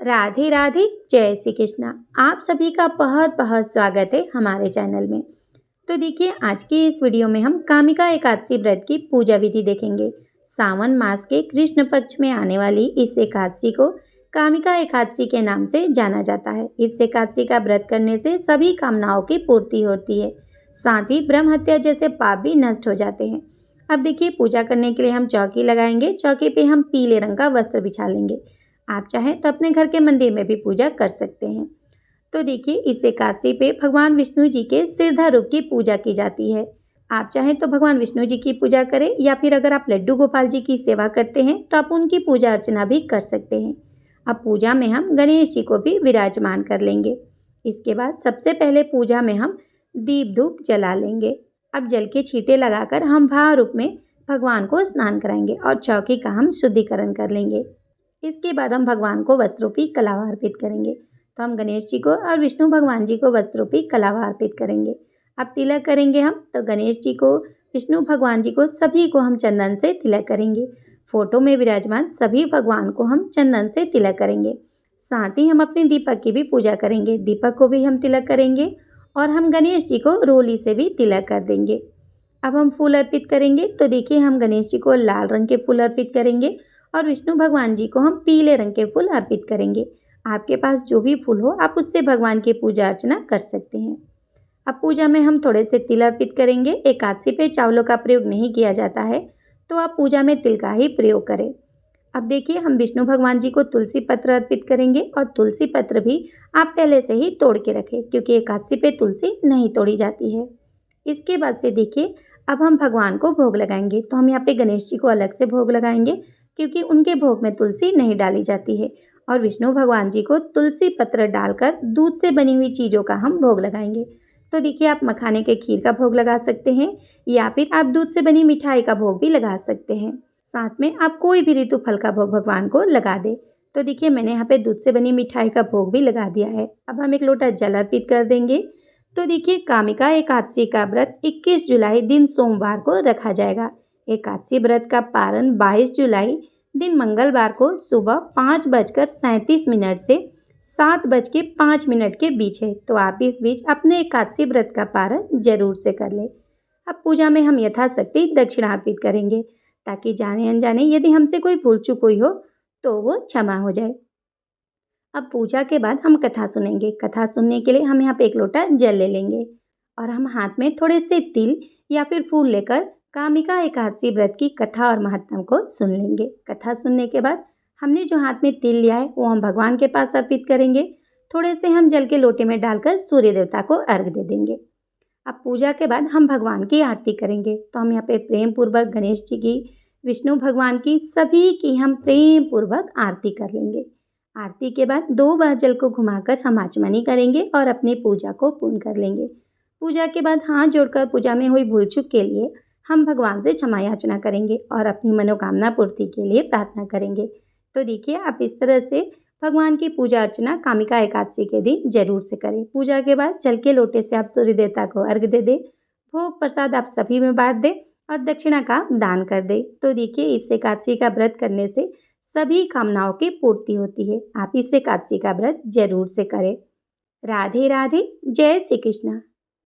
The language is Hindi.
राधे राधे, जय श्री कृष्णा। आप सभी का बहुत बहुत स्वागत है हमारे चैनल में। तो देखिए, आज के इस वीडियो में हम कामिका एकादशी व्रत की पूजा विधि देखेंगे। सावन मास के कृष्ण पक्ष में आने वाली इस एकादशी को कामिका एकादशी के नाम से जाना जाता है। इस एकादशी का व्रत करने से सभी कामनाओं की पूर्ति होती है, साथ ही ब्रह्म हत्या जैसे पाप भी नष्ट हो जाते हैं। अब देखिए, पूजा करने के लिए हम चौकी लगाएंगे। चौकी पे हम पीले रंग का वस्त्र बिछा लेंगे। आप चाहें तो अपने घर के मंदिर में भी पूजा कर सकते हैं। तो देखिए, इस एकादशी पे भगवान विष्णु जी के सिरधर रूप की पूजा की जाती है। आप चाहें तो भगवान विष्णु जी की पूजा करें, या फिर अगर आप लड्डू गोपाल जी की सेवा करते हैं तो आप उनकी पूजा अर्चना भी कर सकते हैं। अब पूजा में हम गणेश जी को भी विराजमान कर लेंगे। इसके बाद सबसे पहले पूजा में हम दीप धूप जला लेंगे। अब जल के छींटे लगाकर हम भाव रूप में भगवान को स्नान कराएंगे और चौकी का हम शुद्धिकरण कर लेंगे। इसके बाद हम भगवान को वस्त्रोपी कलावा अर्पित करेंगे। तो हम गणेश जी को और विष्णु भगवान जी को वस्त्रोपी कलावा अर्पित करेंगे। अब तिलक करेंगे हम, तो गणेश जी को, विष्णु भगवान जी को, सभी को हम चंदन से तिलक करेंगे। फोटो में विराजमान सभी भगवान को हम चंदन से तिलक करेंगे। साथ ही हम अपने दीपक की भी पूजा करेंगे। दीपक को भी हम तिलक करेंगे और हम गणेश जी को रोली से भी तिलक कर देंगे। अब हम फूल अर्पित करेंगे। तो देखिए, हम गणेश जी को लाल रंग के फूल अर्पित करेंगे और विष्णु भगवान जी को हम पीले रंग के फूल अर्पित करेंगे। आपके पास जो भी फूल हो, आप उससे भगवान की पूजा अर्चना कर सकते हैं। अब पूजा में हम थोड़े से तिल अर्पित करेंगे। एकादशी पे चावलों का प्रयोग नहीं किया जाता है, तो आप पूजा में तिल का ही प्रयोग करें। अब देखिए, हम विष्णु भगवान जी को तुलसी पत्र अर्पित करेंगे और तुलसी पत्र भी आप पहले से ही तोड़ के रखें, क्योंकि एकादशी पे तुलसी नहीं तोड़ी जाती है। इसके बाद से देखिए, अब हम भगवान को भोग लगाएंगे। तो हम यहाँ पे गणेश जी को अलग से भोग लगाएंगे, क्योंकि उनके भोग में तुलसी नहीं डाली जाती है। और विष्णु भगवान जी को तुलसी पत्र डालकर दूध से बनी हुई चीज़ों का हम भोग लगाएंगे। तो देखिए, आप मखाने के खीर का भोग लगा सकते हैं, या फिर आप दूध से बनी मिठाई का भोग भी लगा सकते हैं। साथ में आप कोई भी ऋतु फल का भोग भगवान को लगा दें। तो देखिए, मैंने यहाँ पे दूध से बनी मिठाई का भोग भी लगा दिया है। अब हम एक लोटा जल अर्पित कर देंगे। तो देखिए, कामिका एकादशी का व्रत 21 जुलाई दिन सोमवार को रखा जाएगा। एकादशी व्रत का पारण 22 जुलाई दिन मंगलवार को सुबह 5:37 से 7:05 के बीच है। तो आप इस बीच अपने एकादशी व्रत का पारण जरूर से कर लें। अब पूजा में हम यथाशक्ति दक्षिणा अर्पित करेंगे, ताकि जाने अनजाने यदि हमसे कोई भूल चूक हुई हो तो वो क्षमा हो जाए। अब पूजा के बाद हम कथा सुनेंगे। कथा सुनने के लिए हम यहाँ पे एक लोटा जल ले लेंगे और हम हाथ में थोड़े से तिल या फिर फूल लेकर कामिका एकादशी व्रत की कथा और महत्व को सुन लेंगे। कथा सुनने के बाद हमने जो हाथ में तिल लिया है वो हम भगवान के पास अर्पित करेंगे। थोड़े से हम जल के लोटे में डालकर सूर्य देवता को अर्घ दे देंगे। अब पूजा के बाद हम भगवान की आरती करेंगे। तो हम यहाँ पे प्रेम पूर्वक गणेश जी की, विष्णु भगवान की, सभी की हम प्रेम पूर्वक आरती कर लेंगे। आरती के बाद 2 बार जल को घुमाकर हम आचमनी करेंगे और अपनी पूजा को पूर्ण कर लेंगे। पूजा के बाद हाथ जोड़कर पूजा में हुई भूल चूक के लिए हम भगवान से क्षमा याचना करेंगे और अपनी मनोकामना पूर्ति के लिए प्रार्थना करेंगे। तो देखिए, आप इस तरह से भगवान की पूजा अर्चना कामिका एकादशी के दिन जरूर से करें। पूजा के बाद जल के लोटे से आप सूर्य देवता को अर्घ दे दें। भोग प्रसाद आप सभी में बांट दें और दक्षिणा का दान कर दें। तो देखिए, इस एकादशी का व्रत करने से सभी कामनाओं की पूर्ति होती है। आप इस एकादशी का व्रत जरूर से करें। राधे राधे, जय श्री कृष्णा।